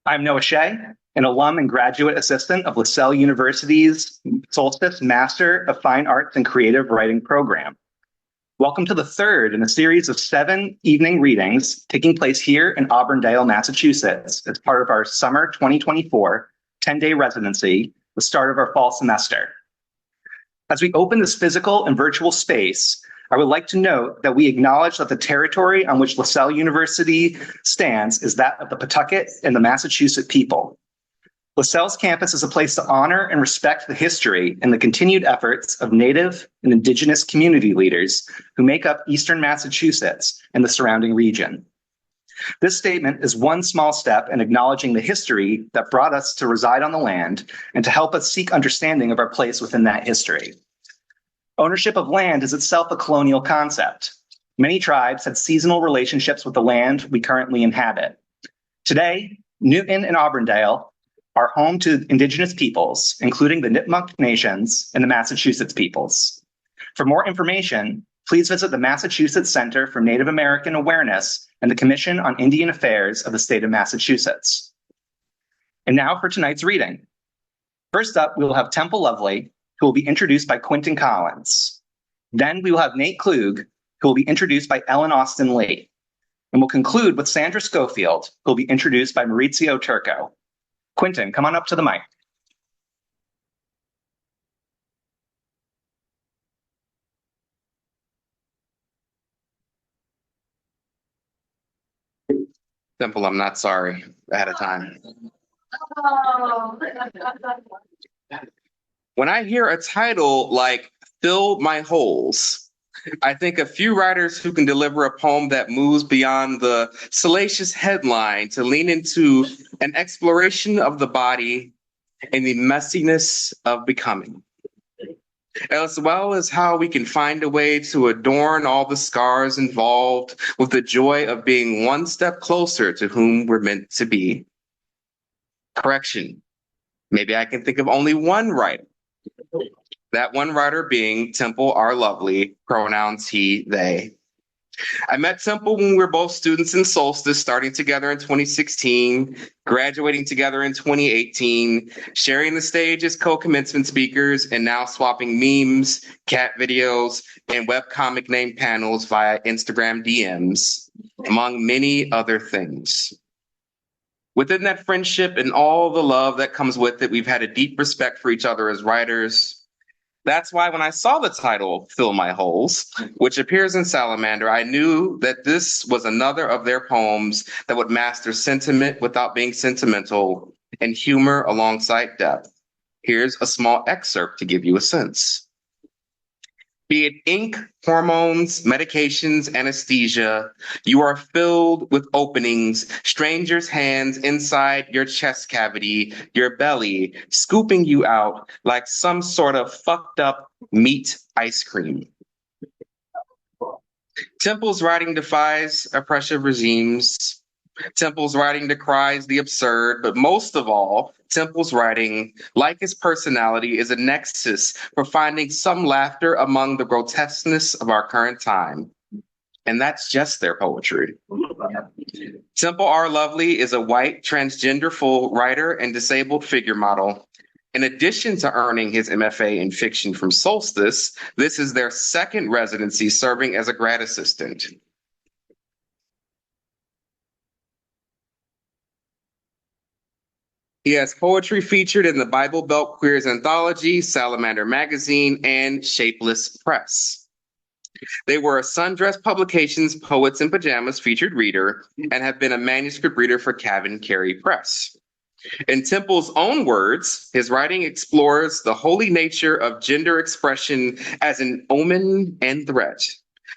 I'm Noah Shea, an alum and graduate assistant of LaSalle University's Solstice Master of Fine Arts and Creative Writing program. Welcome to the third in a series of 7 evening readings taking place here in Auburndale, Massachusetts, as part of our summer 2024 10-day residency, the start of our fall semester. As we open this physical and virtual space, I would like to note that we acknowledge that the territory on which LaSalle University stands is that of the Pawtucket and the Massachusetts people. LaSalle's campus is a place to honor and respect the history and the continued efforts of Native and Indigenous community leaders who make up Eastern Massachusetts and the surrounding region. This statement is one small step in acknowledging the history that brought us to reside on the land and to help us seek understanding of our place within that history. Ownership of land is itself a colonial concept. Many tribes had seasonal relationships with the land we currently inhabit. Today, Newton and Auburndale are home to Indigenous peoples, including the Nipmuc Nations and the Massachusetts peoples. For more information, please visit the Massachusetts Center for Native American Awareness and the Commission on Indian Affairs of the state of Massachusetts. And now for tonight's reading. First up, we will have Temple Loveli, who will be introduced by Quentin Collins. Then we will have Nate Klug, who will be introduced by Ellen Austin Lee. And we'll conclude with Sandra Scofield, who will be introduced by Maurizio Turco. Quentin, come on up to the mic. Simple, I'm not sorry ahead of time. When I hear a title like Fill My Holes, I think a few writers who can deliver a poem that moves beyond the salacious headline to lean into an exploration of the body and the messiness of becoming, as well as how we can find a way to adorn all the scars involved with the joy of being one step closer to whom we're meant to be. Correction. Maybe I can think of only one writer. That one writer being Temple R. Loveli, pronouns he, they. I met Temple when we were both students in Solstice, starting together in 2016, graduating together in 2018, sharing the stage as co-commencement speakers, and now swapping memes, cat videos, and webcomic name panels via Instagram DMs, among many other things. Within that friendship and all the love that comes with it, we've had a deep respect for each other as writers. That's why when I saw the title, Fill My Holes, which appears in Salamander, I knew that this was another of their poems that would master sentiment without being sentimental and humor alongside depth. Here's a small excerpt to give you a sense. Be it ink, hormones, medications, anesthesia, you are filled with openings, strangers' hands inside your chest cavity, your belly, scooping you out like some sort of fucked up meat ice cream. Temple's writing defies oppressive regimes. Temple's writing decries the absurd, but most of all, Temple's writing, like his personality, is a nexus for finding some laughter among the grotesqueness of our current time. And that's just their poetry. Temple R. Loveli is a white, transgender full writer and disabled figure model. In addition to earning his MFA in fiction from Solstice, this is their second residency serving as a grad assistant. He has poetry featured in the Bible Belt Queers Anthology, Salamander Magazine, and Shapeless Press. They were a Sundress Publications Poets in Pajamas featured reader and have been a manuscript reader for Cavan Carey Press. In Temple's own words, his writing explores the holy nature of gender expression as an omen and threat.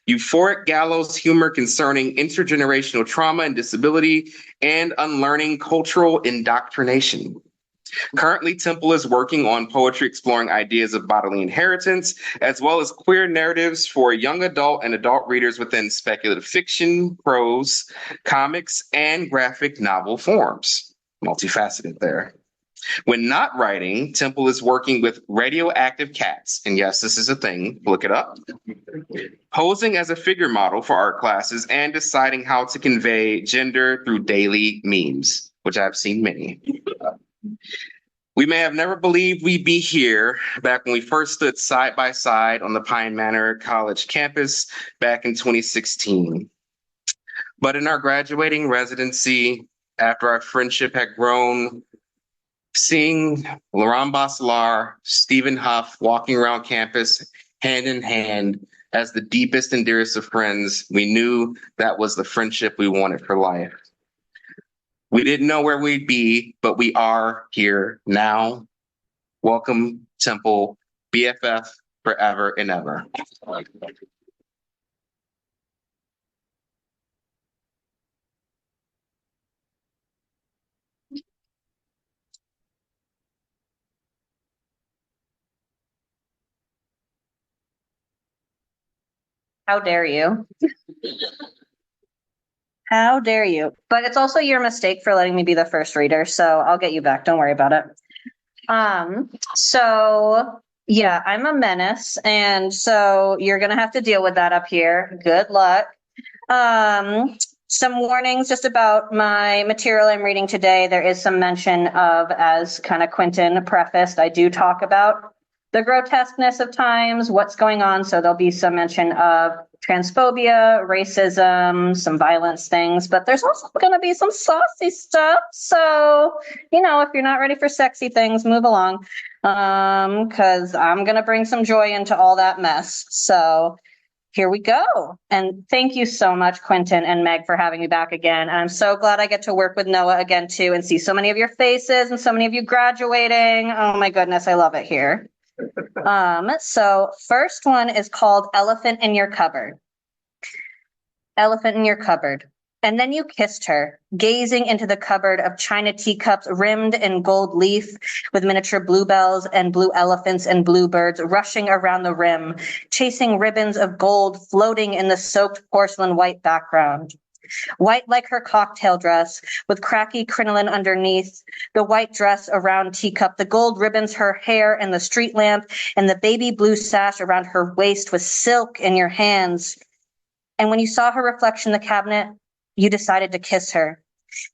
Euphoric gallows humor concerning intergenerational trauma and disability, and unlearning cultural indoctrination. Currently, Temple is working on poetry exploring ideas of bodily inheritance, as well as queer narratives for young adult and adult readers within speculative fiction, prose, comics, and graphic novel forms. Multifaceted there. When not writing, Temple is working with radioactive cats. And yes, this is a thing. Look it up. Posing as a figure model for art classes and deciding how to convey gender through daily memes. which I've seen many. We may have never believed we'd be here back when we first stood side by side on the Pine Manor College campus back in 2016. But in our graduating residency, after our friendship had grown, seeing Laurent Bosselar, Stephen Huff walking around campus hand in hand as the deepest and dearest of friends, we knew that was the friendship we wanted for life. We didn't know where we'd be, but we are here now. Welcome, Temple, BFF forever and ever. How dare you? How dare you? But it's also your mistake for letting me be the first reader, so I'll get you back. Don't worry about it. So yeah, I'm a menace, and so you're gonna have to deal with that up here. Good luck. Some warnings just about my material I'm reading today. There is some mention of, as kind of Quentin prefaced, I do talk about the grotesqueness of times, what's going on. So there'll be some mention of transphobia, racism, some violence things, but there's also going to be some saucy stuff. So, you know, if you're not ready for sexy things, move along, because I'm going to bring some joy into all that mess. So here we go. And thank you so much, Quentin and Meg, for having me back again. And I'm so glad I get to work with Noah again, too, and see so many of your faces and so many of you graduating. Oh, my goodness, I love it here. So first one is called Elephant in Your Cupboard. Elephant in your cupboard. And then you kissed her, gazing into the cupboard of china teacups rimmed in gold leaf with miniature bluebells and blue elephants and bluebirds rushing around the rim, chasing ribbons of gold floating in the soaked porcelain white background. White like her cocktail dress, with cracky crinoline underneath, the white dress around teacup, the gold ribbons her hair and the street lamp, and the baby blue sash around her waist with silk in your hands. And when you saw her reflection in the cabinet, you decided to kiss her.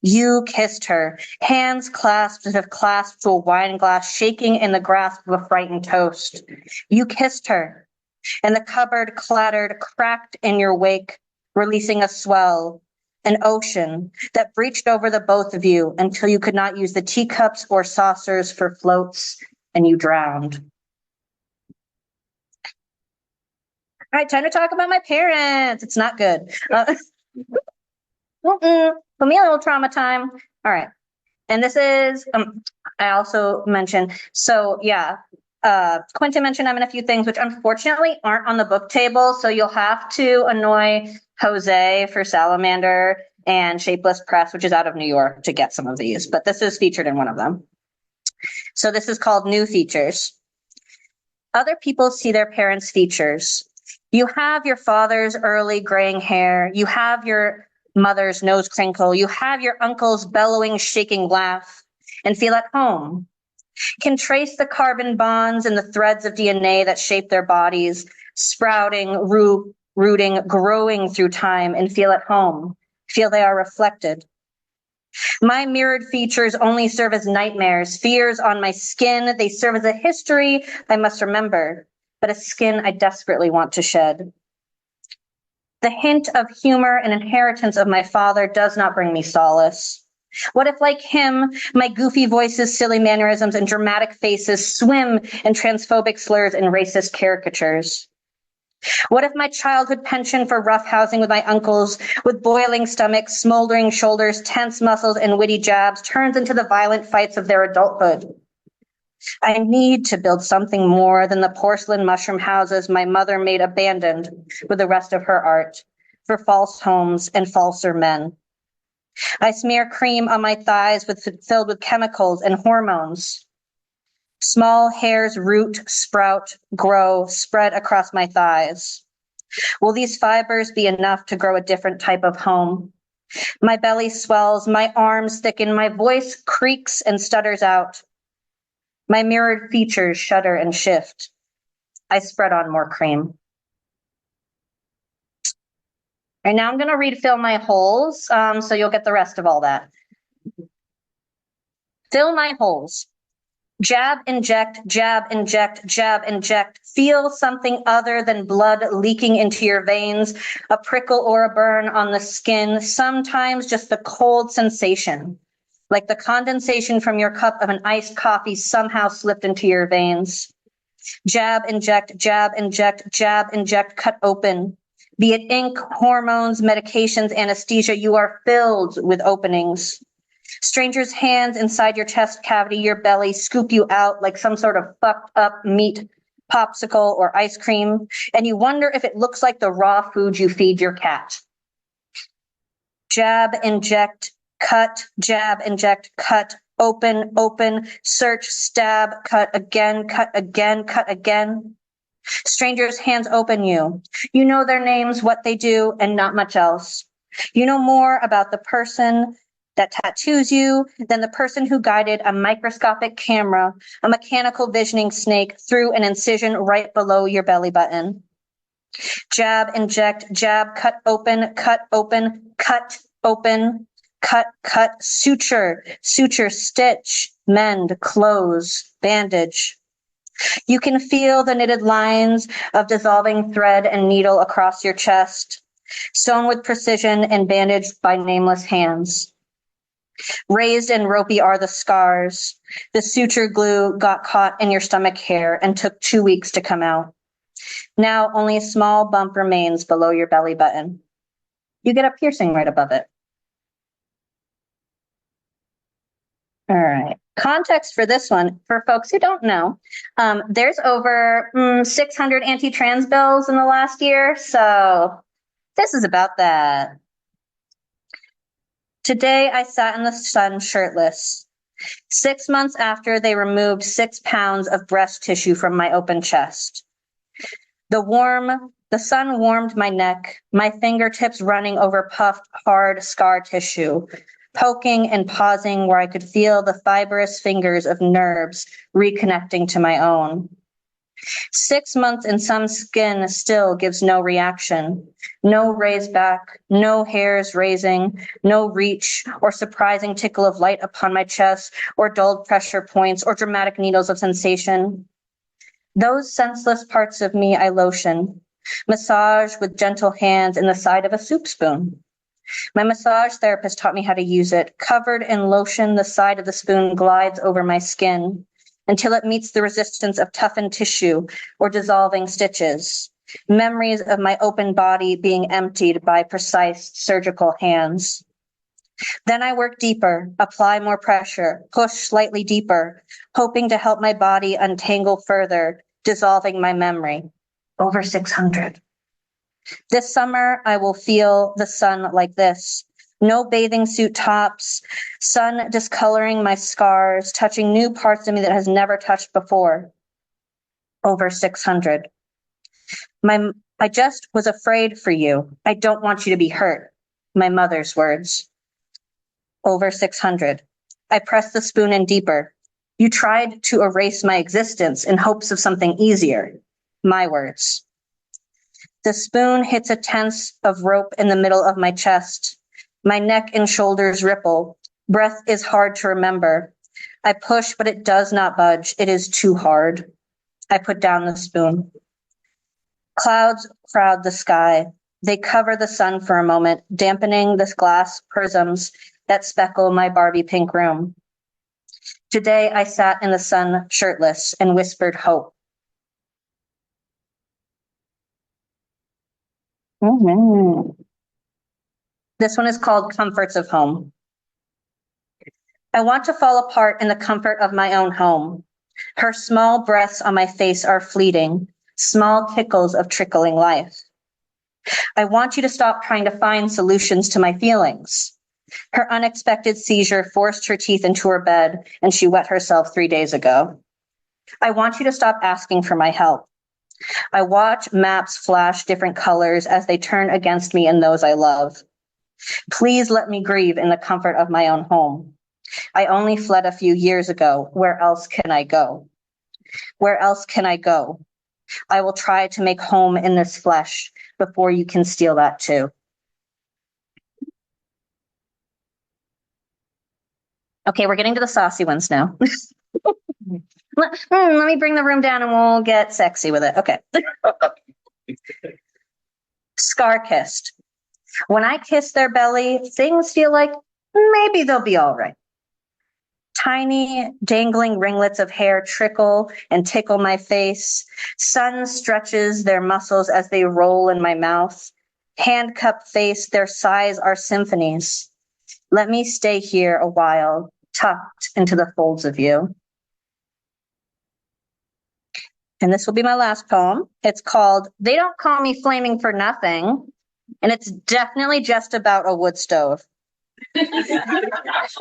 You kissed her, hands clasped as if clasped to a wine glass, shaking in the grasp of a frightened toast. You kissed her, and the cupboard clattered, cracked in your wake, releasing a swell, an ocean that breached over the both of you until you could not use the teacups or saucers for floats, and you drowned. All right, time to talk about my parents. It's not good. Put me a little trauma time. All right. And this is, I also mentioned, so yeah, Quentin mentioned I'm in a few things which unfortunately aren't on the book table. So you'll have to annoy Jose for Salamander and Shapeless Press, which is out of New York, to get some of these. But this is featured in one of them. So this is called New Features. Other people see their parents' features. You have your father's early graying hair. You have your mother's nose crinkle. You have your uncle's bellowing, shaking laugh, and feel at home. Can trace the carbon bonds and the threads of DNA that shape their bodies, sprouting, rooting, growing through time, and feel at home. Feel they are reflected. My mirrored features only serve as nightmares, fears on my skin. They serve as a history I must remember, but a skin I desperately want to shed. The hint of humor and inheritance of my father does not bring me solace. What if, like him, my goofy voices, silly mannerisms, and dramatic faces swim in transphobic slurs and racist caricatures? What if my childhood penchant for roughhousing with my uncles, with boiling stomachs, smoldering shoulders, tense muscles, and witty jabs, turns into the violent fights of their adulthood? I need to build something more than the porcelain mushroom houses my mother made abandoned with the rest of her art for false homes and falser men. I smear cream on my thighs filled with chemicals and hormones. Small hairs root, sprout, grow, spread across my thighs. Will these fibers be enough to grow a different type of home? My belly swells, my arms thicken, my voice creaks and stutters out. My mirrored features shudder and shift. I spread on more cream. Right now I'm going to refill my holes, so you'll get the rest of all that. Fill my holes. Jab, inject, jab, inject, jab, inject. Feel something other than blood leaking into your veins, a prickle or a burn on the skin, sometimes just the cold sensation, like the condensation from your cup of an iced coffee somehow slipped into your veins. Jab, inject, jab, inject, jab, inject, cut open. Be it ink, hormones, medications, anesthesia, you are filled with openings. Strangers' hands inside your chest cavity, your belly, scoop you out like some sort of fucked up meat popsicle or ice cream, and you wonder if it looks like the raw food you feed your cat. Jab, inject, cut, jab, inject, cut, open, open, search, stab, cut again, cut again, cut again. Strangers' hands open you. You know their names, what they do, and not much else. You know more about the person that tattoos you than the person who guided a microscopic camera, a mechanical visioning snake through an incision right below your belly button. Jab, inject, jab, cut open, cut open, cut open, cut, cut, suture, suture, stitch, mend, close, bandage. You can feel the knitted lines of dissolving thread and needle across your chest, sewn with precision and bandaged by nameless hands. Raised and ropey are the scars. The suture glue got caught in your stomach hair and took 2 weeks to come out. Now only a small bump remains below your belly button. You get a piercing right above it. All right. Context for this one, for folks who don't know, there's over 600 anti-trans bills in the last year, so this is about that. Today, I sat in the sun shirtless. 6 months after they removed 6 pounds of breast tissue from my open chest. The sun warmed my neck, my fingertips running over puffed, hard scar tissue, poking and pausing where I could feel the fibrous fingers of nerves reconnecting to my own. 6 months and some skin still gives no reaction, no raise back, no hairs raising, no reach or surprising tickle of light upon my chest or dulled pressure points or dramatic needles of sensation. Those senseless parts of me I lotion, massage with gentle hands in the side of a soup spoon. My massage therapist taught me how to use it. Covered in lotion, the side of the spoon glides over my skin until it meets the resistance of toughened tissue or dissolving stitches. Memories of my open body being emptied by precise surgical hands. Then I work deeper, apply more pressure, push slightly deeper, hoping to help my body untangle further, dissolving my memory. Over 600. This summer, I will feel the sun like this. No bathing suit tops, sun discoloring my scars, touching new parts of me that has never touched before. Over 600. I just was afraid for you. I don't want you to be hurt. My mother's words. Over 600. I pressed the spoon in deeper. You tried to erase my existence in hopes of something easier. My words. The spoon hits a tense of rope in the middle of my chest. My neck and shoulders ripple. Breath is hard to remember. I push, but it does not budge. It is too hard. I put down the spoon. Clouds crowd the sky. They cover the sun for a moment, dampening the glass prisms that speckle my Barbie pink room. Today, I sat in the sun shirtless and whispered hope. Mm-hmm. This one is called Comforts of Home. I want to fall apart in the comfort of my own home. Her small breaths on my face are fleeting, small tickles of trickling life. I want you to stop trying to find solutions to my feelings. Her unexpected seizure forced her teeth into her bed, and she wet herself 3 days ago. I want you to stop asking for my help. I watch maps flash different colors as they turn against me and those I love. Please let me grieve in the comfort of my own home. I only fled a few years ago. Where else can I go? Where else can I go? I will try to make home in this flesh before you can steal that too. Okay, we're getting to the saucy ones now. Let me bring the room down and we'll get sexy with it. Okay. Scar kissed. When I kiss their belly, things feel like maybe they'll be all right. Tiny dangling ringlets of hair trickle and tickle my face. Sun stretches their muscles as they roll in my mouth. Hand-cupped face, their sighs are symphonies. Let me stay here a while, tucked into the folds of you. And this will be my last poem. It's called They Don't Call Me Flaming for Nothing. And it's definitely just about a wood stove. The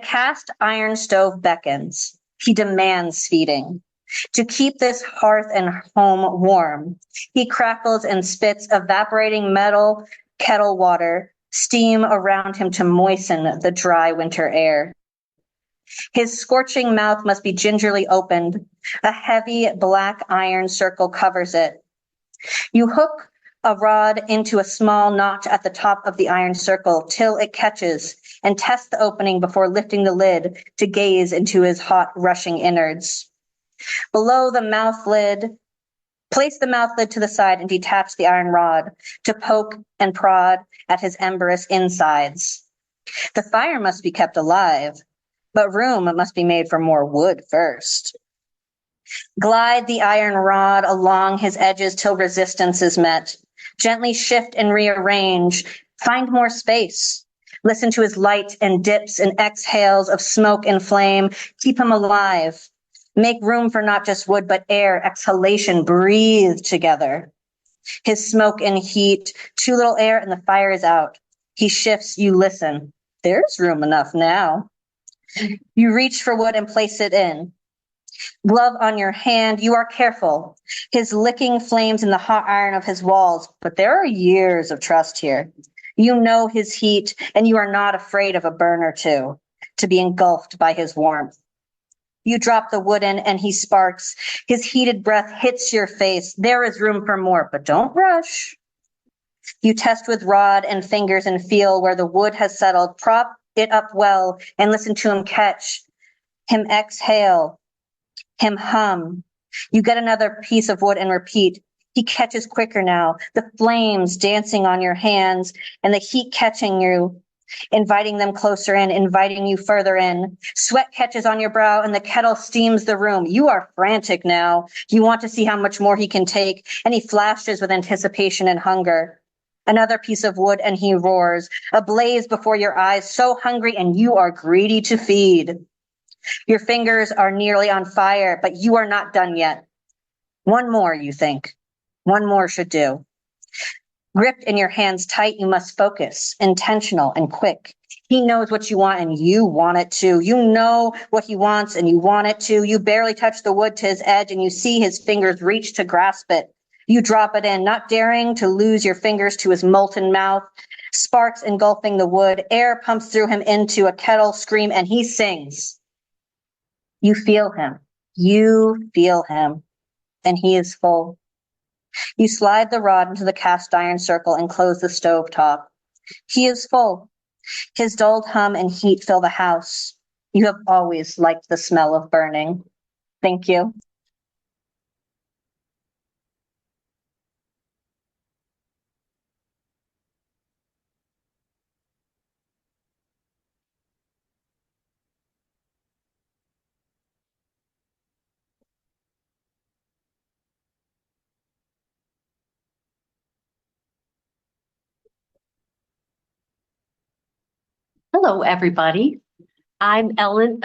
cast iron stove beckons. He demands feeding. To keep this hearth and home warm, he crackles and spits evaporating metal kettle water, steam around him to moisten the dry winter air. His scorching mouth must be gingerly opened. A heavy black iron circle covers it. You hook a rod into a small notch at the top of the iron circle till it catches and test the opening before lifting the lid to gaze into his hot, rushing innards. Below the mouth lid, place the mouth lid to the side and detach the iron rod to poke and prod at his emberous insides. The fire must be kept alive, but room must be made for more wood first. Glide the iron rod along his edges till resistance is met. Gently shift and rearrange. Find more space. Listen to his light and dips and exhales of smoke and flame. Keep him alive. Make room for not just wood, but air, exhalation, breathe together. His smoke and heat, too little air and the fire is out. He shifts, you listen. There's room enough now. You reach for wood and place it in. Glove on your hand, you are careful. His licking flames in the hot iron of his walls, but there are years of trust here. You know his heat, and you are not afraid of a burn or two, to be engulfed by his warmth. You drop the wood in, and he sparks. His heated breath hits your face. There is room for more, but don't rush. You test with rod and fingers and feel where the wood has settled. Prop it up well and listen to him catch, him exhale, him hum. You get another piece of wood and repeat. He catches quicker now, the flames dancing on your hands and the heat catching you, inviting them closer in, inviting you further in. Sweat catches on your brow and the kettle steams the room. You are frantic now. You want to see how much more he can take, and he flashes with anticipation and hunger. Another piece of wood and he roars, ablaze before your eyes, so hungry and you are greedy to feed. Your fingers are nearly on fire, but you are not done yet. One more, you think. One more should do. Gripped in your hands tight, you must focus, intentional and quick. He knows what you want and you want it too. You know what he wants and you want it too. You barely touch the wood to his edge and you see his fingers reach to grasp it. You drop it in, not daring to lose your fingers to his molten mouth. Sparks engulfing the wood. Air pumps through him into a kettle scream and he sings. You feel him. You feel him. And he is full. You slide the rod into the cast iron circle and close the stove top. He is full. His dulled hum and heat fill the house. You have always liked the smell of burning. Thank you. Hello, everybody. I'm Ellen.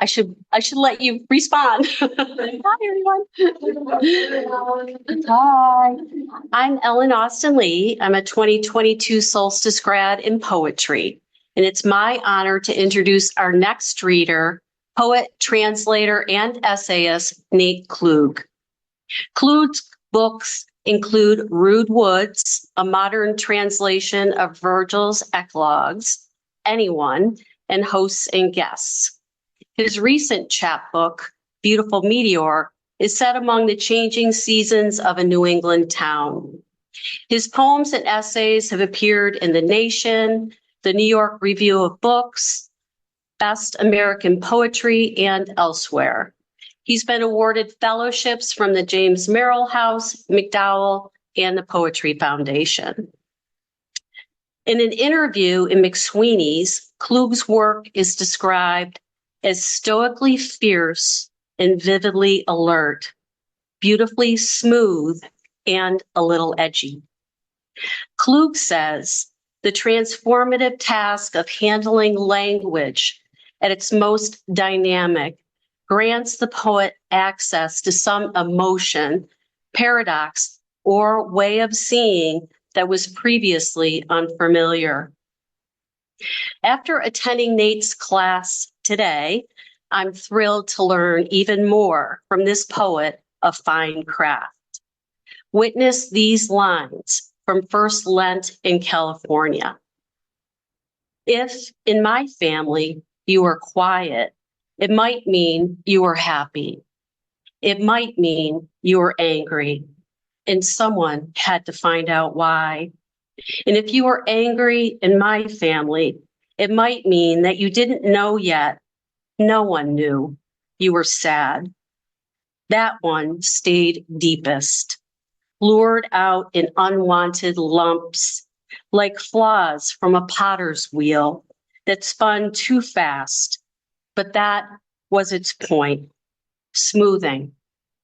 I should let you respond. Hi, everyone. Hi. I'm Ellen Austin Lee. I'm a 2022 Solstice grad in poetry, and it's my honor to introduce our next reader, poet, translator, and essayist Nate Klug. Klug's books include Rude Woods, a modern translation of Virgil's Eclogues, Anyone, and Hosts and Guests. His recent chapbook, Beautiful Meteor, is set among the changing seasons of a New England town. His poems and essays have appeared in The Nation, the New York Review of Books, Best American Poetry, and elsewhere. He's been awarded fellowships from the James Merrill House, McDowell, and the Poetry Foundation. In an interview in McSweeney's, Klug's work is described as stoically fierce and vividly alert, beautifully smooth, and a little edgy. Klug says the transformative task of handling language at its most dynamic grants the poet access to some emotion, paradox, or way of seeing that was previously unfamiliar. After attending Nate's class today, I'm thrilled to learn even more from this poet of fine craft. Witness these lines from First Lent in California. If in my family you are quiet, it might mean you are happy. It might mean you are angry, and someone had to find out why. And if you are angry in my family, it might mean that you didn't know yet. No one knew you were sad. That one stayed deepest, lured out in unwanted lumps, like flaws from a potter's wheel that spun too fast. But that was its point, smoothing,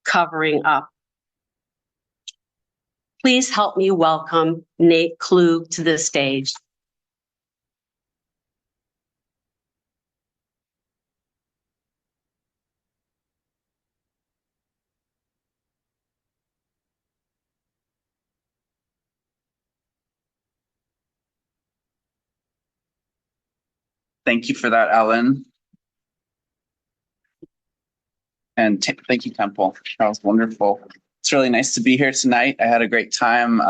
covering up. Please help me welcome Nate Klug to the stage. Thank you for that, Ellen. And thank you, Temple. That was wonderful. It's really nice to be here tonight. I had a great time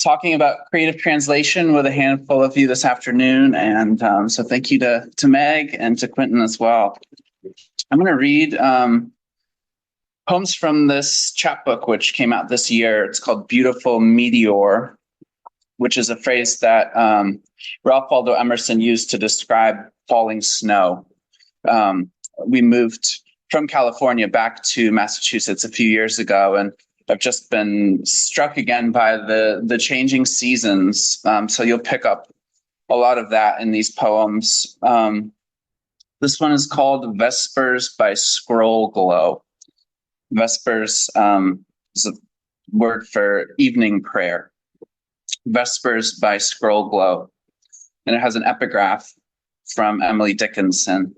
talking about creative translation with a handful of you this afternoon. And so thank you to Meg and to Quentin as well. I'm going to read poems from this chapbook, which came out this year. It's called Beautiful Meteor, which is a phrase that Ralph Waldo Emerson used to describe falling snow. We moved from California back to Massachusetts a few years ago, and I've just been struck again by the changing seasons. So you'll pick up a lot of that in these poems. This one is called Vespers by Scroll Glow. Vespers is a word for evening prayer. Vespers by Scroll Glow. And it has an epigraph from Emily Dickinson.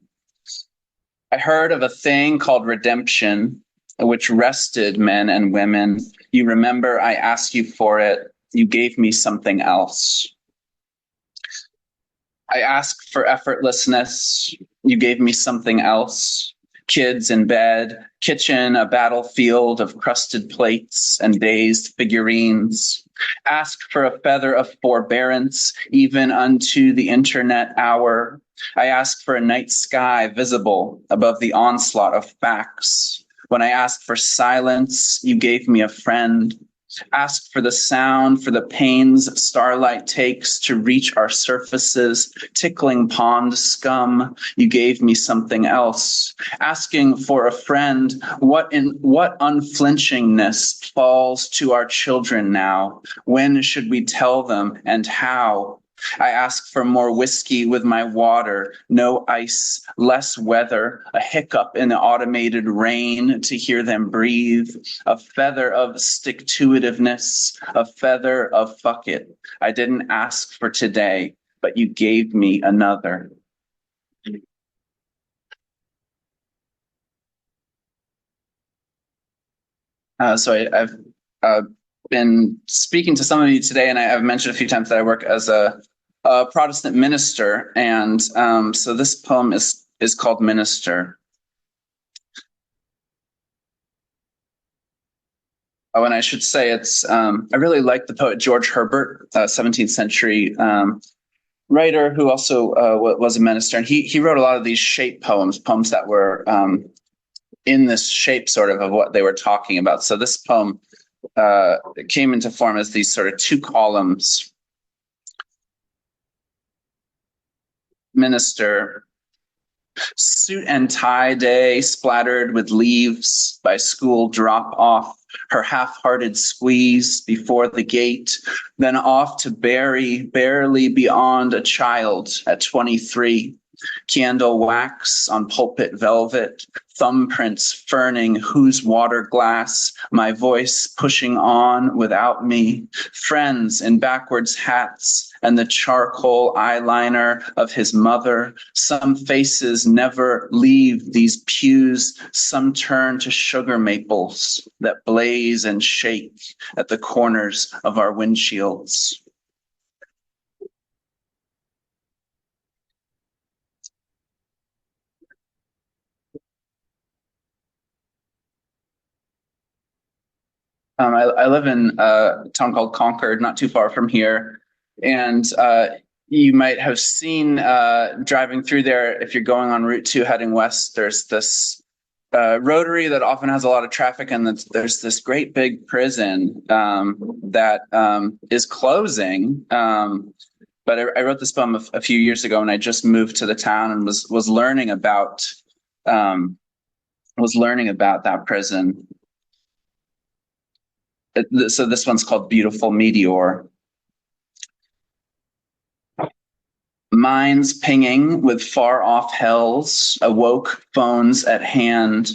I heard of a thing called redemption, which rested men and women. You remember I asked you for it. You gave me something else. I asked for effortlessness. You gave me something else. Kids in bed, kitchen, a battlefield of crusted plates and dazed figurines. Ask for a feather of forbearance, even unto the internet hour. I asked for a night sky visible above the onslaught of facts. When I asked for silence, you gave me a friend. Asked for the sound, for the pains starlight takes to reach our surfaces, tickling pond scum. You gave me something else. Asking for a friend, what unflinchingness falls to our children now? When should we tell them and how? I ask for more whiskey with my water, no ice, less weather, a hiccup in the automated rain to hear them breathe, a feather of stick-to-itiveness, a feather of fuck it. I didn't ask for today, but you gave me another. So I've been speaking to some of you today, and I've mentioned a few times that I work as a Protestant minister, and so this poem is called Minister. Oh, and I should say it's I really like the poet George Herbert, 17th century writer who also was a minister, and he wrote a lot of these shape poems that were in this shape sort of what they were talking about. So this poem came into form as these sort of two columns. minister. Suit and tie day splattered with leaves by school drop off, her half-hearted squeeze before the gate, then off to bury barely beyond a child at 23. Candle wax on pulpit velvet, thumbprints ferning whose water glass, my voice pushing on without me, friends in backwards hats and the charcoal eyeliner of his mother. Some faces never leave these pews, some turn to sugar maples that blaze and shake at the corners of our windshields. I live in a town called Concord, not too far from here. And you might have seen driving through there, if you're going on Route 2 heading west, there's this rotary that often has a lot of traffic, and there's this great big prison that is closing. But I wrote this poem a few years ago, and I just moved to the town and was learning about that prison. So this one's called Beautiful Meteor. Minds pinging with far-off hells, awoke phones at hand.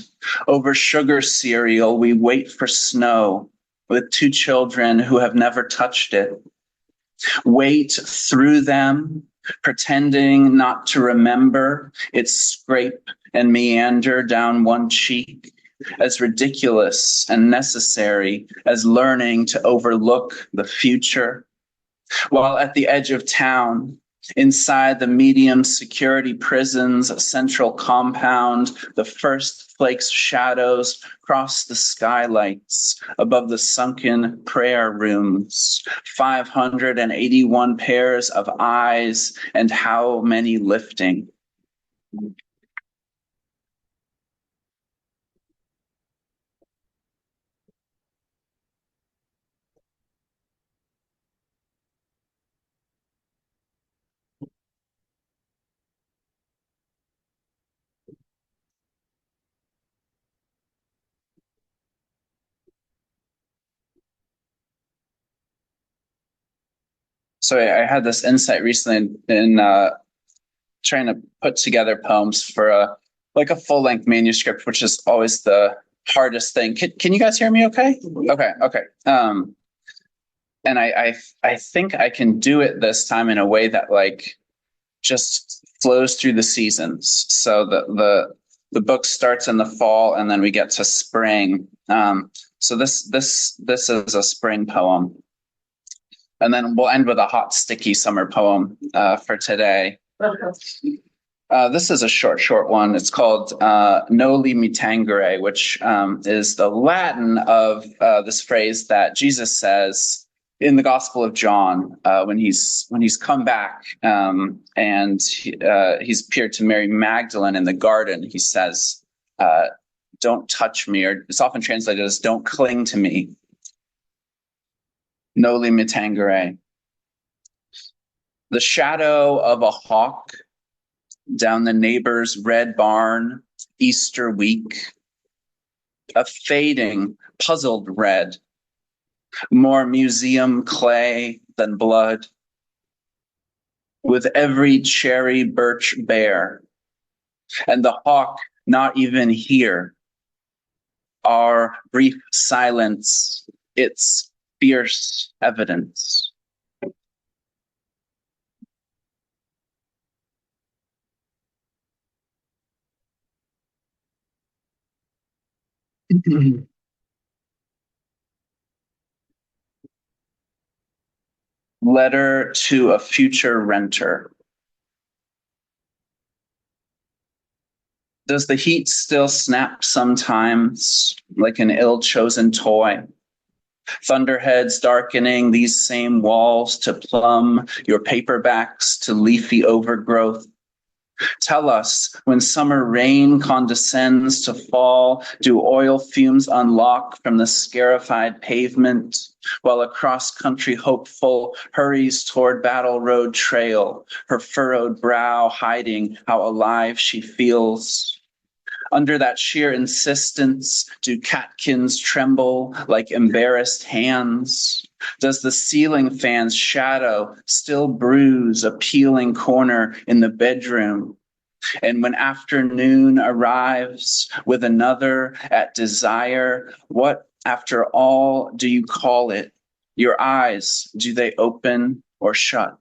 Over sugar cereal, we wait for snow with two children who have never touched it. Wait through them, pretending not to remember its scrape and meander down one cheek, as ridiculous and necessary as learning to overlook the future. While at the edge of town, inside the medium security prison's central compound, the first flakes shadows cross the skylights above the sunken prayer rooms. 581 pairs of eyes, and how many lifting? So I had this insight recently in trying to put together poems for a full-length manuscript, which is always the hardest thing. Can you guys hear me okay? Okay. And I think I can do it this time in a way that just flows through the seasons. So the book starts in the fall, and then we get to spring. So this is a spring poem. And then we'll end with a hot, sticky summer poem for today. This is a short one. It's called Noli Me Tangere, which is the Latin of this phrase that Jesus says in the Gospel of John when he's come back and he's appeared to Mary Magdalene in the garden. He says, "Don't touch me," or it's often translated as "Don't cling to me." Noli Me Tangere. The shadow of a hawk down the neighbor's red barn, Easter week. A fading, puzzled red, more museum clay than blood. With every cherry birch bare, and the hawk not even here. Our brief silence, its fierce evidence. Letter to a future renter. Does the heat still snap sometimes like an ill-chosen toy? Thunderheads darkening these same walls to plumb, your paperbacks to leafy overgrowth. Tell us, when summer rain condescends to fall, do oil fumes unlock from the scarified pavement, while a cross-country hopeful hurries toward Battle Road Trail, her furrowed brow hiding how alive she feels? Under that sheer insistence, do catkins tremble like embarrassed hands? Does the ceiling fan's shadow still bruise a peeling corner in the bedroom? And when afternoon arrives with another at desire, what, after all, do you call it? Your eyes, do they open or shut?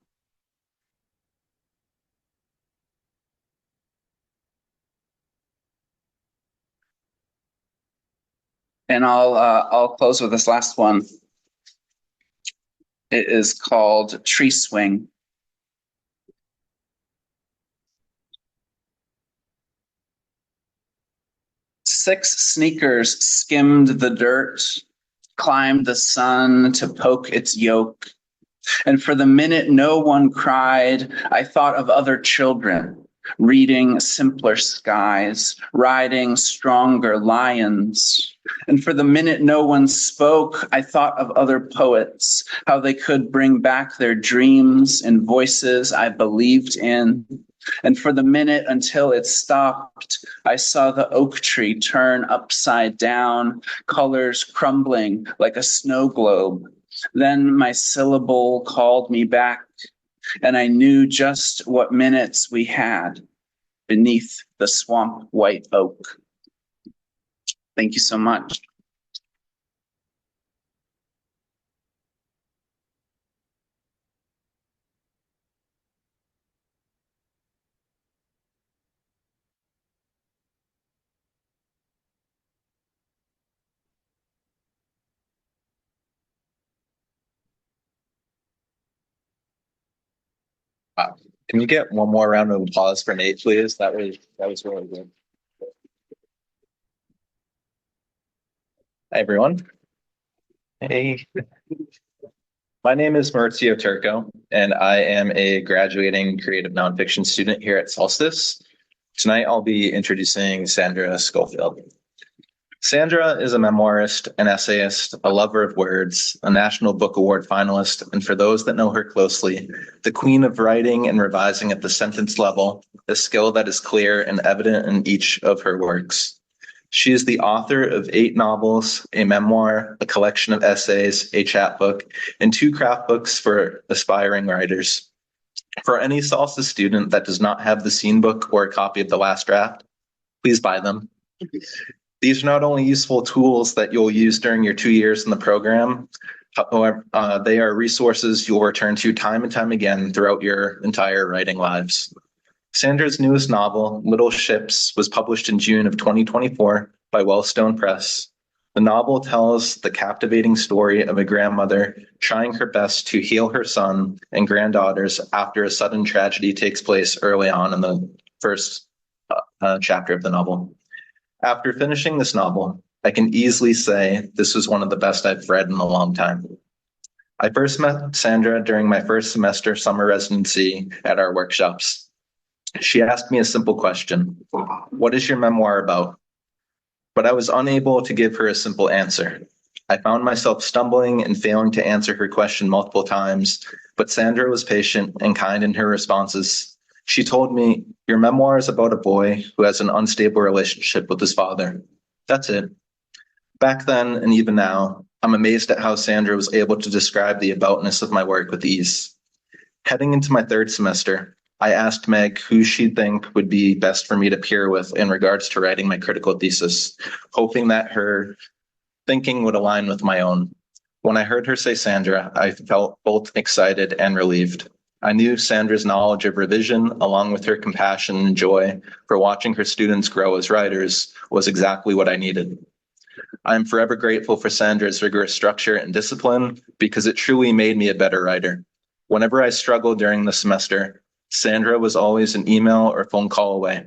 And I'll close with this last one. It is called Tree Swing. Six sneakers skimmed the dirt, climbed the sun to poke its yoke. And for the minute no one cried, I thought of other children, reading simpler skies, riding stronger lions. And for the minute no one spoke, I thought of other poets, how they could bring back their dreams in voices I believed in. And for the minute until it stopped, I saw the oak tree turn upside down, colors crumbling like a snow globe. Then my syllable called me back, and I knew just what minutes we had beneath the swamp white oak. Thank you so much. Can you get one more round of applause for Nate, please? That was really good. Hi, everyone. Hey. My name is Maurizio Turco, and I am a graduating creative nonfiction student here at Solstice. Tonight, I'll be introducing Sandra Scofield. Sandra is a memoirist, an essayist, a lover of words, a National Book Award finalist, and for those that know her closely, the queen of writing and revising at the sentence level, a skill that is clear and evident in each of her works. She is the author of 8 novels, a memoir, a collection of essays, a chapbook, and 2 craft books for aspiring writers. For any Solstice student that does not have the scene book or a copy of the last draft, please buy them. These are not only useful tools that you'll use during your 2 years in the program, however, they are resources you'll return to time and time again throughout your entire writing lives. Sandra's newest novel, Little Ships, was published in June of 2024 by Wellstone Press. The novel tells the captivating story of a grandmother trying her best to heal her son and granddaughters after a sudden tragedy takes place early on in the first chapter of the novel. After finishing this novel, I can easily say this was one of the best I've read in a long time. I first met Sandra during my first semester summer residency at our workshops. She asked me a simple question: what is your memoir about? But I was unable to give her a simple answer. I found myself stumbling and failing to answer her question multiple times, but Sandra was patient and kind in her responses. She told me, your memoir is about a boy who has an unstable relationship with his father. That's it. Back then, and even now, I'm amazed at how Sandra was able to describe the aboutness of my work with ease. Heading into my 3rd semester, I asked Meg who she'd think would be best for me to peer with in regards to writing my critical thesis, hoping that her thinking would align with my own. When I heard her say Sandra, I felt both excited and relieved. I knew Sandra's knowledge of revision, along with her compassion and joy for watching her students grow as writers, was exactly what I needed. I am forever grateful for Sandra's rigorous structure and discipline because it truly made me a better writer. Whenever I struggled during the semester, Sandra was always an email or phone call away.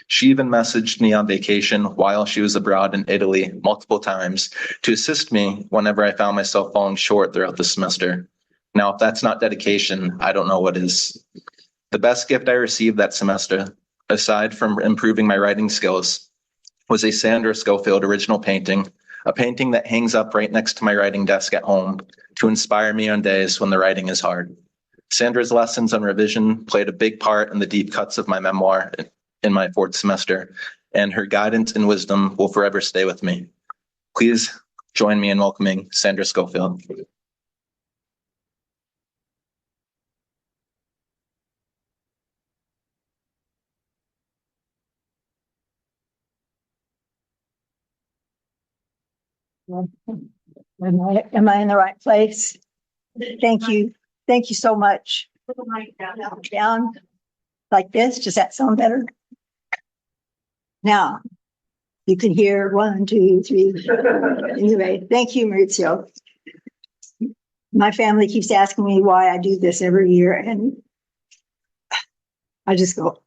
She even messaged me on vacation while she was abroad in Italy multiple times to assist me whenever I found myself falling short throughout the semester. Now, if that's not dedication, I don't know what is. The best gift I received that semester aside from improving my writing skills, was a Sandra Scofield original painting, a painting that hangs up right next to my writing desk at home to inspire me on days when the writing is hard. Sandra's lessons on revision played a big part in the deep cuts of my memoir in my 4th semester, and her guidance and wisdom will forever stay with me. Please join me in welcoming Sandra Scofield. Am I in the right place? Thank you. Thank you so much. Down like this. Does that sound better? Now you can hear 1, 2, 3. Anyway, thank you, Maurizio. My family keeps asking me why I do this every year, and I just go,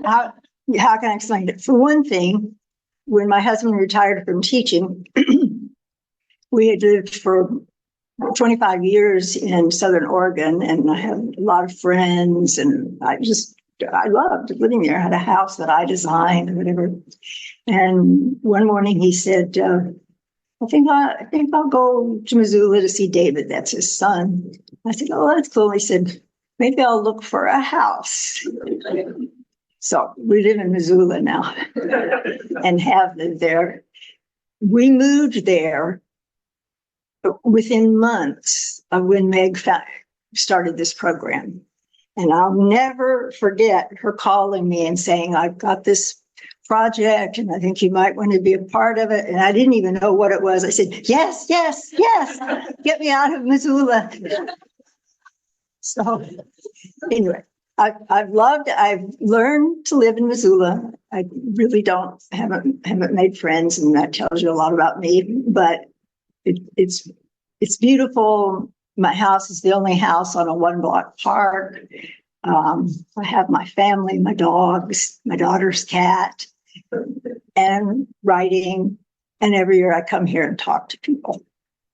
how can I explain it? For one thing, when my husband retired from teaching, we had lived for 25 years in Southern Oregon, and I had a lot of friends, and I loved living there. I had a house that I designed or whatever. And one morning he said, I think I'll go to Missoula to see David. That's his son. I said, oh, that's cool. He said, maybe I'll look for a house. So we live in Missoula now and have lived there. We moved there within months of when Meg started this program. And I'll never forget her calling me and saying, I've got this project and I think you might want to be a part of it. And I didn't even know what it was. I said, yes, yes, yes, get me out of Missoula. So anyway, I've learned to live in Missoula. I really haven't made friends, and that tells you a lot about me, but it's beautiful. My house is the only house on a 1-block park. I have my family, my dogs, my daughter's cat, and writing. And every year I come here and talk to people,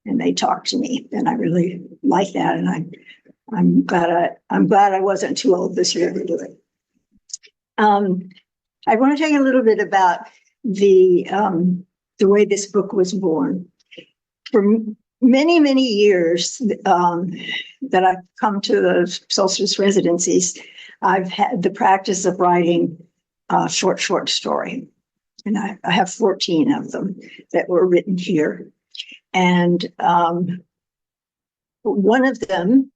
and they talk to me, and I really like that. And I'm glad I wasn't too old this year to do it. I want to tell you a little bit about the way this book was born. For many, many years that I've come to the Solstice residencies, I've had the practice of writing a short story. And I have 14 of them that were written here. And one of them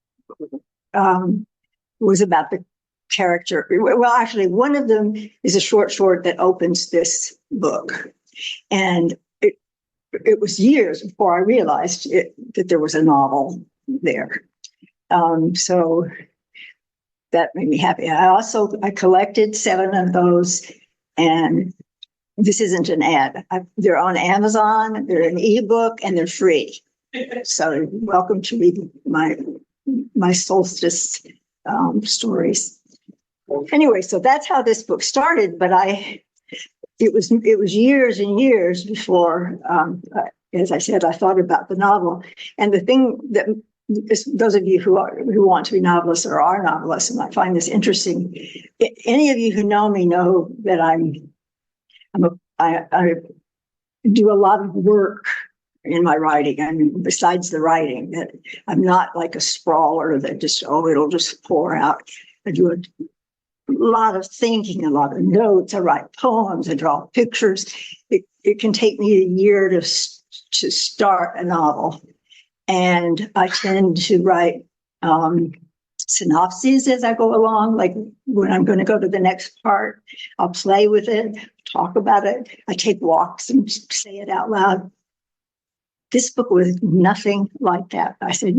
was about the character. Well, actually, one of them is a short that opens this book. And it was years before I realized that there was a novel there. So that made me happy. I collected 7 of those, and this isn't an ad. They're on Amazon, they're an ebook, and they're free. So welcome to read my solstice stories. Anyway, so that's how this book started, but it was years and years before, as I said, I thought about the novel. And the thing that those of you who want to be novelists or are novelists, and I find this interesting, any of you who know me know that I do a lot of work in my writing. I mean, besides the writing, that I'm not like a sprawler that it'll just pour out. I do a lot of thinking, a lot of notes. I write poems, I draw pictures. It can take me a year to start a novel. And I tend to write synopses as I go along. Like when I'm going to go to the next part, I'll play with it, talk about it. I take walks and say it out loud. This book was nothing like that. I said,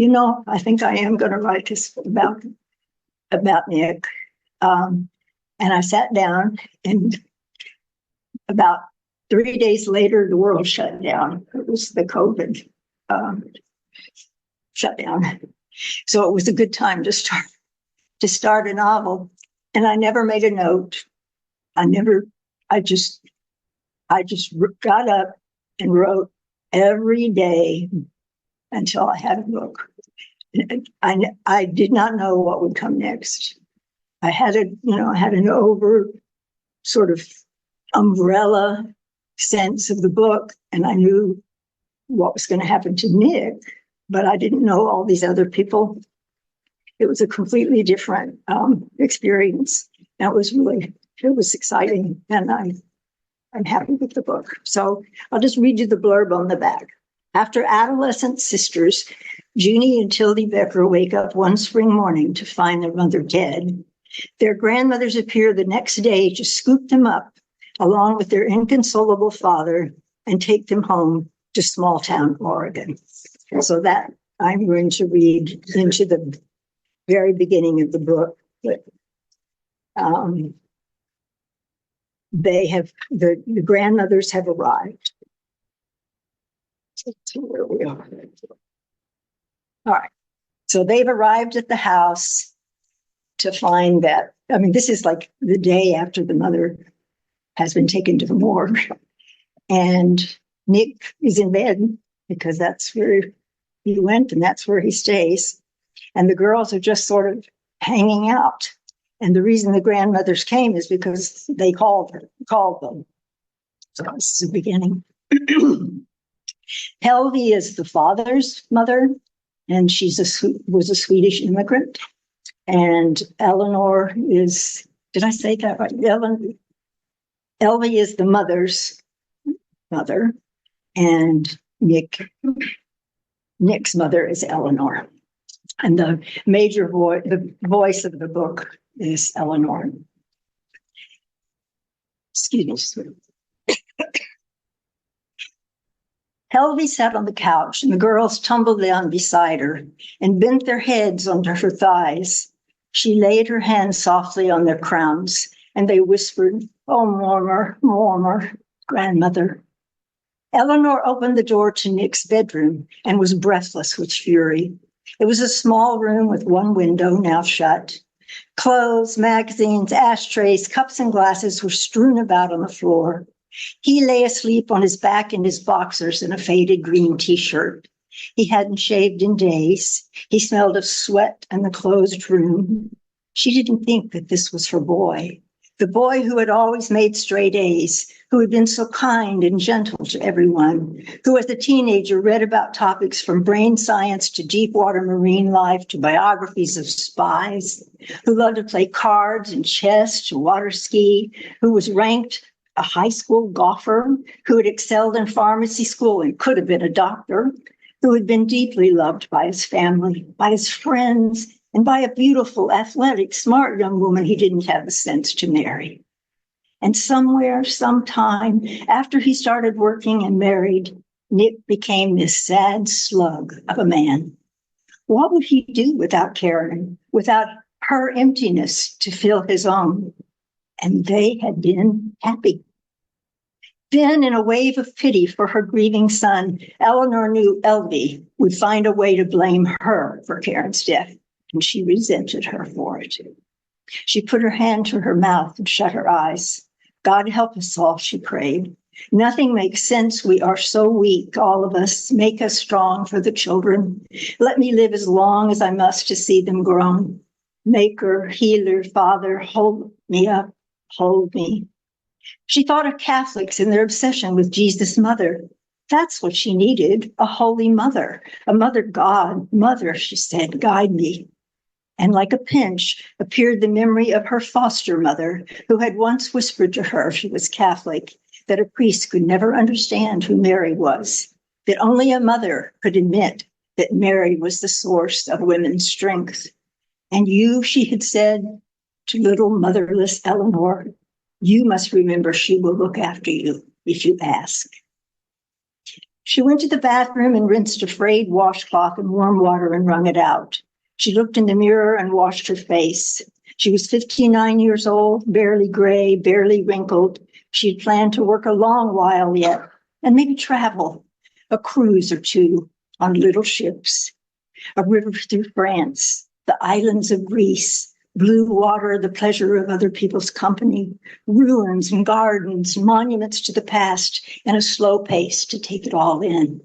I think I am going to write this about Nick. And I sat down, and about 3 days later, the world shut down. It was the COVID shutdown. So it was a good time to start a novel. And I never made a note. I just got up and wrote every day until I had a book. I did not know what would come next. I had an over sort of umbrella sense of the book, and I knew what was going to happen to Nick, but I didn't know all these other people. It was a completely different experience. It was exciting, and I'm happy with the book. So I'll just read you the blurb on the back. After adolescent sisters, Junie and Tildy Becker wake up one spring morning to find their mother dead. Their grandmothers appear the next day to scoop them up along with their inconsolable father and take them home to small town Oregon. So that I'm going to read into the very beginning of the book. But, the grandmothers have arrived. Where we are. All right. So they've arrived at the house to find that, this is like the day after the mother has been taken to the morgue. And Nick is in bed because that's where he went and that's where he stays. And the girls are just sort of hanging out. And the reason the grandmothers came is because they called them. So this is the beginning. Helvi is the father's mother, and was a Swedish immigrant. And Eleanor is, did I say that right? Elvie is the mother's mother, and Nick's mother is Eleanor. And the voice of the book is Eleanor. Excuse me. Helvi sat on the couch, and the girls tumbled down beside her and bent their heads onto her thighs. She laid her hands softly on their crowns, and they whispered, "Oh, Mormor, Mormor, grandmother." Eleanor opened the door to Nick's bedroom and was breathless with fury. It was a small room with one window now shut. Clothes, magazines, ashtrays, cups, and glasses were strewn about on the floor. He lay asleep on his back in his boxers and a faded green t-shirt. He hadn't shaved in days. He smelled of sweat and the closed room. She didn't think that this was her boy, the boy who had always made straight A's, who had been so kind and gentle to everyone, who as a teenager read about topics from brain science to deep water marine life to biographies of spies, who loved to play cards and chess to water ski, who was ranked a high school golfer, who had excelled in pharmacy school and could have been a doctor, who had been deeply loved by his family, by his friends, and by a beautiful, athletic, smart young woman he didn't have the sense to marry. And somewhere, sometime, after he started working and married, Nick became this sad slug of a man. What would he do without Karen, without her emptiness to fill his own? And they had been happy. Then, in a wave of pity for her grieving son, Eleanor knew Elvie would find a way to blame her for Karen's death, and she resented her for it. She put her hand to her mouth and shut her eyes. God help us all, she prayed. Nothing makes sense. We are so weak, all of us. Make us strong for the children. Let me live as long as I must to see them grown. Maker, healer, Father, hold me up. Hold me. She thought of Catholics and their obsession with Jesus' mother. That's what she needed, a holy mother, a mother God. Mother, she said, guide me. And like a pinch appeared the memory of her foster mother, who had once whispered to her, she was Catholic, that a priest could never understand who Mary was, that only a mother could admit that Mary was the source of women's strength. And you, she had said to little motherless Eleanor, you must remember she will look after you if you ask. She went to the bathroom and rinsed a frayed washcloth in warm water and wrung it out. She looked in the mirror and washed her face. She was 59 years old, barely gray, barely wrinkled. She had planned to work a long while yet, and maybe travel, a cruise or two on little ships, a river through France, the islands of Greece, blue water, the pleasure of other people's company, ruins and gardens, monuments to the past, and a slow pace to take it all in.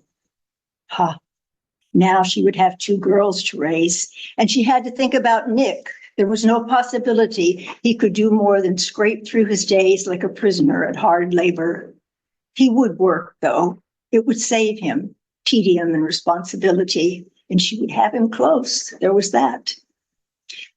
Now she would have 2 girls to raise, and she had to think about Nick, There was no possibility he could do more than scrape through his days like a prisoner at hard labor. He would work, though. It would save him tedium and responsibility, and she would have him close. There was that.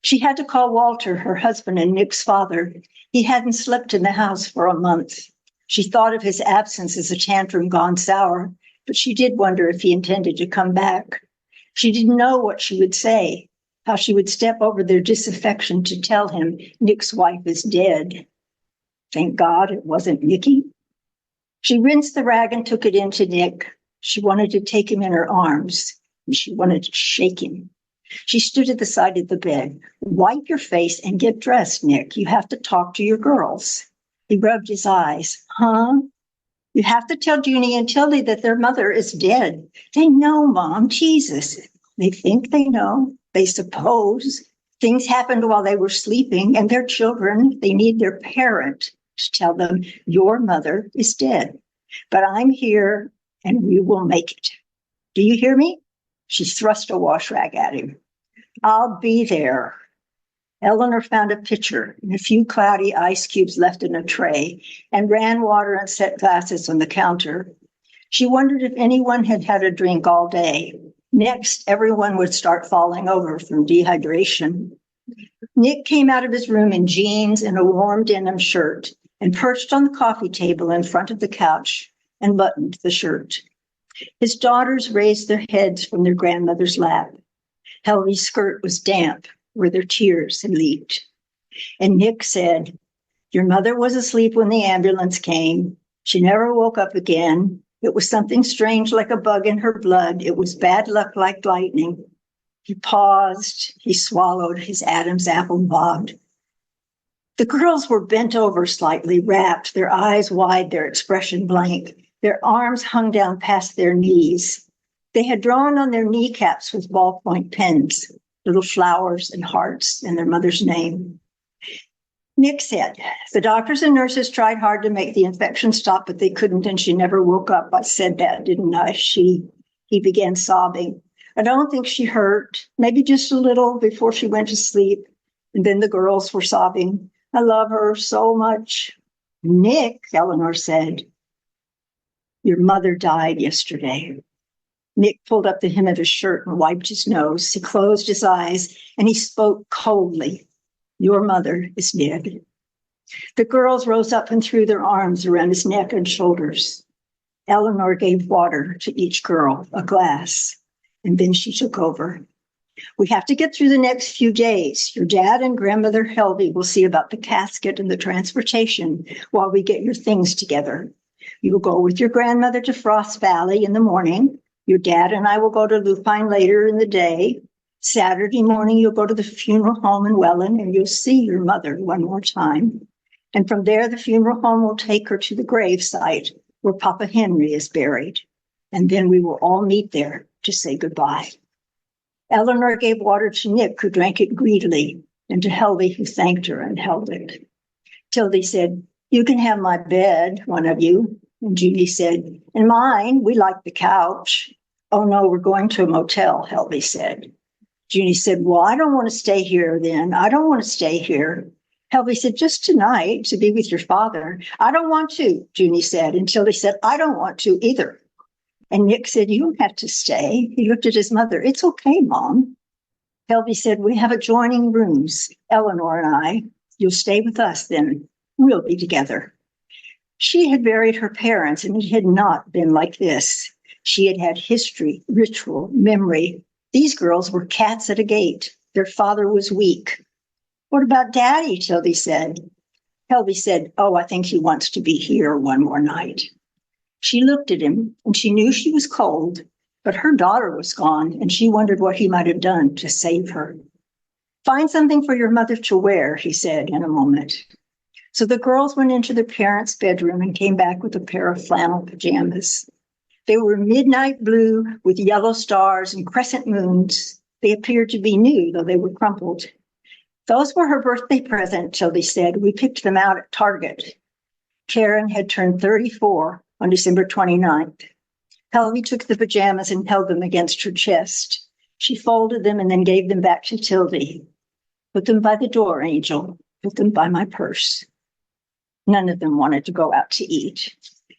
She had to call Walter, her husband and Nick's father. He hadn't slept in the house for a month. She thought of his absence as a tantrum gone sour, but she did wonder if he intended to come back. She didn't know what she would say, how she would step over their disaffection to tell him Nick's wife is dead. Thank God it wasn't Nicky. She rinsed the rag and took it in to Nick. She wanted to take him in her arms, and she wanted to shake him. She stood at the side of the bed. Wipe your face and get dressed, Nick. You have to talk to your girls. He rubbed his eyes. Huh? You have to tell Junie and Tilly that their mother is dead. They know, Mom. Jesus. They think they know. They suppose. Things happened while they were sleeping, and their children, they need their parent to tell them your mother is dead. But I'm here, and we will make it. Do you hear me? She thrust a wash rag at him. I'll be there. Eleanor found a pitcher and a few cloudy ice cubes left in a tray and ran water and set glasses on the counter. She wondered if anyone had had a drink all day. Next, everyone would start falling over from dehydration. Nick came out of his room in jeans and a warm denim shirt and perched on the coffee table in front of the couch and buttoned the shirt. His daughters raised their heads from their grandmother's lap. Helvy's skirt was damp where their tears had leaked. And Nick said, your mother was asleep when the ambulance came. She never woke up again. It was something strange like a bug in her blood. It was bad luck like lightning. He paused. He swallowed. His Adam's apple bobbed. The girls were bent over slightly, rapt, their eyes wide, their expression blank. Their arms hung down past their knees. They had drawn on their kneecaps with ballpoint pens, little flowers and hearts and their mother's name. Nick said, the doctors and nurses tried hard to make the infection stop, but they couldn't, and she never woke up. I said that, didn't I? He began sobbing. I don't think she hurt, maybe just a little before she went to sleep. And then the girls were sobbing. I love her so much. Nick, Eleanor said, your mother died yesterday. Nick pulled up the hem of his shirt and wiped his nose. He closed his eyes and he spoke coldly. Your mother is dead. The girls rose up and threw their arms around his neck and shoulders. Eleanor gave water to each girl, a glass, and then she took over. We have to get through the next few days. Your dad and grandmother Helvy will see about the casket and the transportation while we get your things together. You will go with your grandmother to Frost Valley in the morning. Your dad and I will go to Lupine later in the day. Saturday morning, you'll go to the funeral home in Welland and you'll see your mother one more time. And from there, the funeral home will take her to the grave site where Papa Henry is buried. And then we will all meet there to say goodbye. Eleanor gave water to Nick, who drank it greedily, and to Helvy, who thanked her and held it. Tildy said, you can have my bed, one of you. And Judy said, and mine, we like the couch. Oh no, we're going to a motel, Helvy said. Judy said, well, I don't want to stay here then. I don't want to stay here. Helvy said, just tonight to be with your father. I don't want to, Judy said, until he said, I don't want to either. And Nick said, you don't have to stay. He looked at his mother. It's okay, Mom. Helvy said, we have adjoining rooms, Eleanor and I. You'll stay with us then. We'll be together. She had buried her parents, and it had not been like this. She had had history, ritual, memory. These girls were cats at a gate. Their father was weak. What about Daddy? Tildy said. Helvy said, oh, I think he wants to be here one more night. She looked at him, and she knew she was cold, but her daughter was gone, and she wondered what he might have done to save her. Find something for your mother to wear, he said in a moment. So the girls went into their parents' bedroom and came back with a pair of flannel pajamas. They were midnight blue with yellow stars and crescent moons. They appeared to be new, though they were crumpled. Those were her birthday present, Tildy said. We picked them out at Target. Karen had turned 34 on December 29th. Helvy took the pajamas and held them against her chest. She folded them and then gave them back to Tildy. Put them by the door, Angel. Put them by my purse. None of them wanted to go out to eat.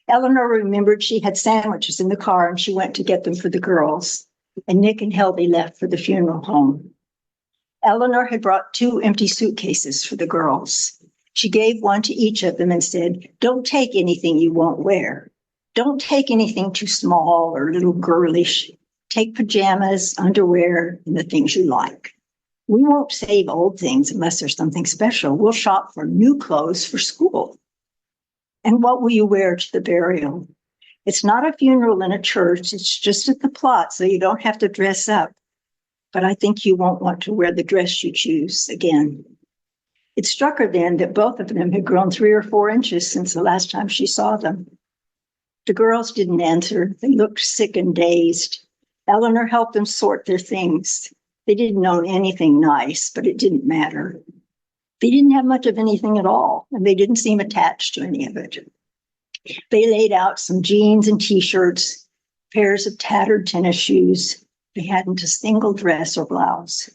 Eleanor remembered she had sandwiches in the car and she went to get them for the girls. And Nick and Helby left for the funeral home. Eleanor had brought 2 empty suitcases for the girls. She gave one to each of them and said, "Don't take anything you won't wear. Don't take anything too small or little girlish. Take pajamas, underwear, and the things you like. We won't save old things unless there's something special. We'll shop for new clothes for school. And what will you wear to the burial? It's not a funeral in a church. It's just at the plot, so you don't have to dress up. But I think you won't want to wear the dress you choose again." It struck her then that both of them had grown 3 or 4 inches since the last time she saw them. The girls didn't answer. They looked sick and dazed. Eleanor helped them sort their things. They didn't own anything nice, but it didn't matter. They didn't have much of anything at all, and they didn't seem attached to any of it. They laid out some jeans and t-shirts, pairs of tattered tennis shoes. They hadn't a single dress or blouse.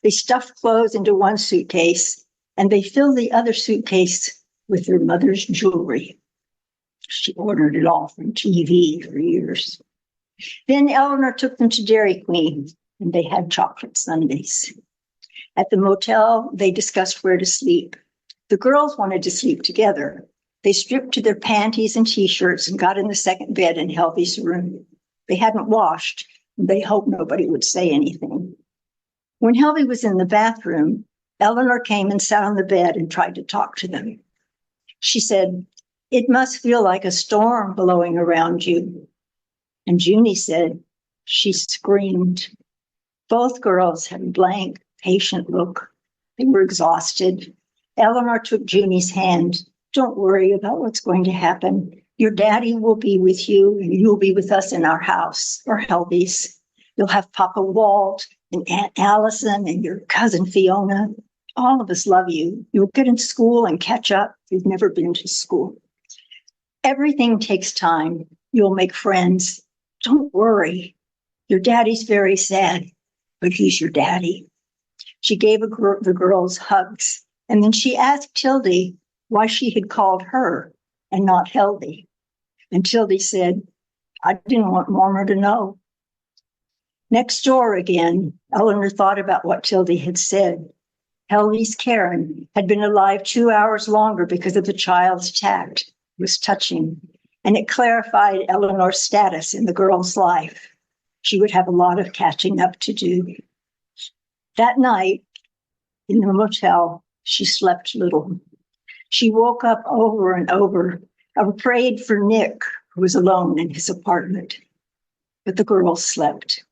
They stuffed clothes into one suitcase, and they filled the other suitcase with their mother's jewelry. She ordered it all from TV for years. Then Eleanor took them to Dairy Queen, and they had chocolate sundaes. At the motel, they discussed where to sleep. The girls wanted to sleep together. They stripped to their panties and t-shirts and got in the second bed in Helby's room. They hadn't washed, and they hoped nobody would say anything. When Helby was in the bathroom, Eleanor came and sat on the bed and tried to talk to them. She said, "It must feel like a storm blowing around you." And Junie said, she screamed. Both girls had a blank, patient look. They were exhausted. Eleanor took Junie's hand. "Don't worry about what's going to happen. Your daddy will be with you, and you'll be with us in our house, or Helby's. You'll have Papa Walt and Aunt Allison and your cousin Fiona. All of us love you. You'll get in school and catch up. You've never been to school. Everything takes time. You'll make friends. Don't worry. Your daddy's very sad, but he's your daddy." She gave the girls hugs, and then she asked Tildy why she had called her and not Helby. And Tildy said, "I didn't want Mama to know." Next door again, Eleanor thought about what Tildy had said. Helby's Karen had been alive 2 hours longer because of the child's tact. It was touching, and it clarified Eleanor's status in the girl's life. She would have a lot of catching up to do. That night, in the motel, she slept little. She woke up over and over, prayed for Nick, who was alone in his apartment. But the girls slept.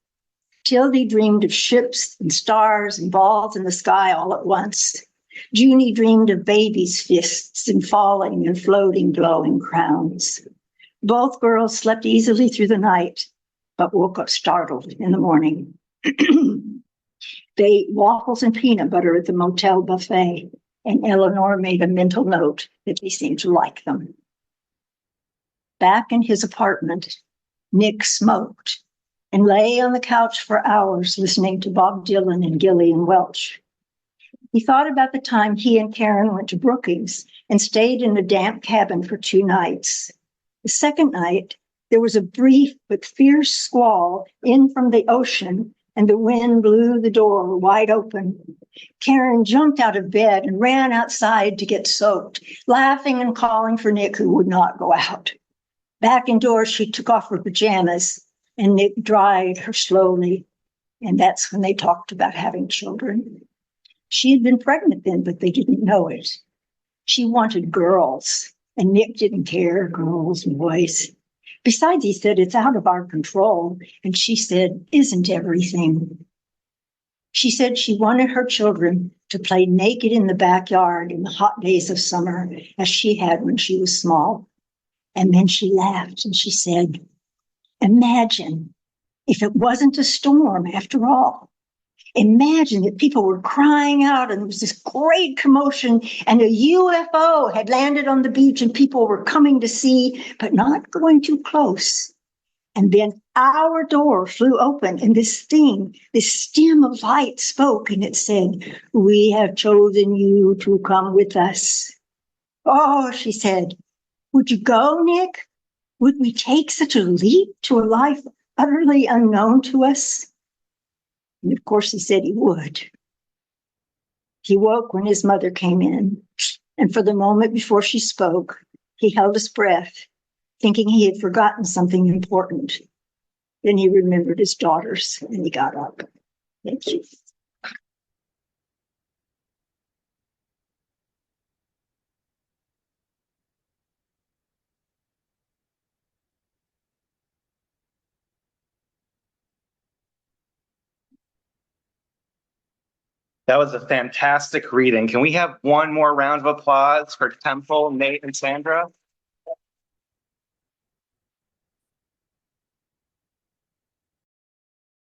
Tildy dreamed of ships and stars and balls in the sky all at once. Junie dreamed of babies' fists and falling and floating, glowing crowns. Both girls slept easily through the night, but woke up startled in the morning. They ate waffles and peanut butter at the motel buffet, and Eleanor made a mental note that they seemed to like them. Back in his apartment, Nick smoked and lay on the couch for hours listening to Bob Dylan and Gillian Welch. He thought about the time he and Karen went to Brookings and stayed in a damp cabin for 2 nights. The second night, there was a brief but fierce squall in from the ocean, and the wind blew the door wide open. Karen jumped out of bed and ran outside to get soaked, laughing and calling for Nick, who would not go out. Back indoors, she took off her pajamas, and Nick dried her slowly, and that's when they talked about having children. She had been pregnant then, but they didn't know it. She wanted girls, and Nick didn't care, girls, boys. Besides, he said, "It's out of our control." And she said, "Isn't everything?" She said she wanted her children to play naked in the backyard in the hot days of summer, as she had when she was small. And then she laughed and she said, "Imagine if it wasn't a storm after all. Imagine that people were crying out and there was this great commotion and a UFO had landed on the beach and people were coming to see, but not going too close. And then our door flew open and this stem of light spoke and it said, "We have chosen you to come with us." "Oh," she said, "would you go, Nick? Would we take such a leap to a life utterly unknown to us?" And of course he said he would. He woke when his mother came in, and for the moment before she spoke, he held his breath, thinking he had forgotten something important. Then he remembered his daughters and he got up. Thank you. That was a fantastic reading. Can we have one more round of applause for Temple, Nate, and Sandra?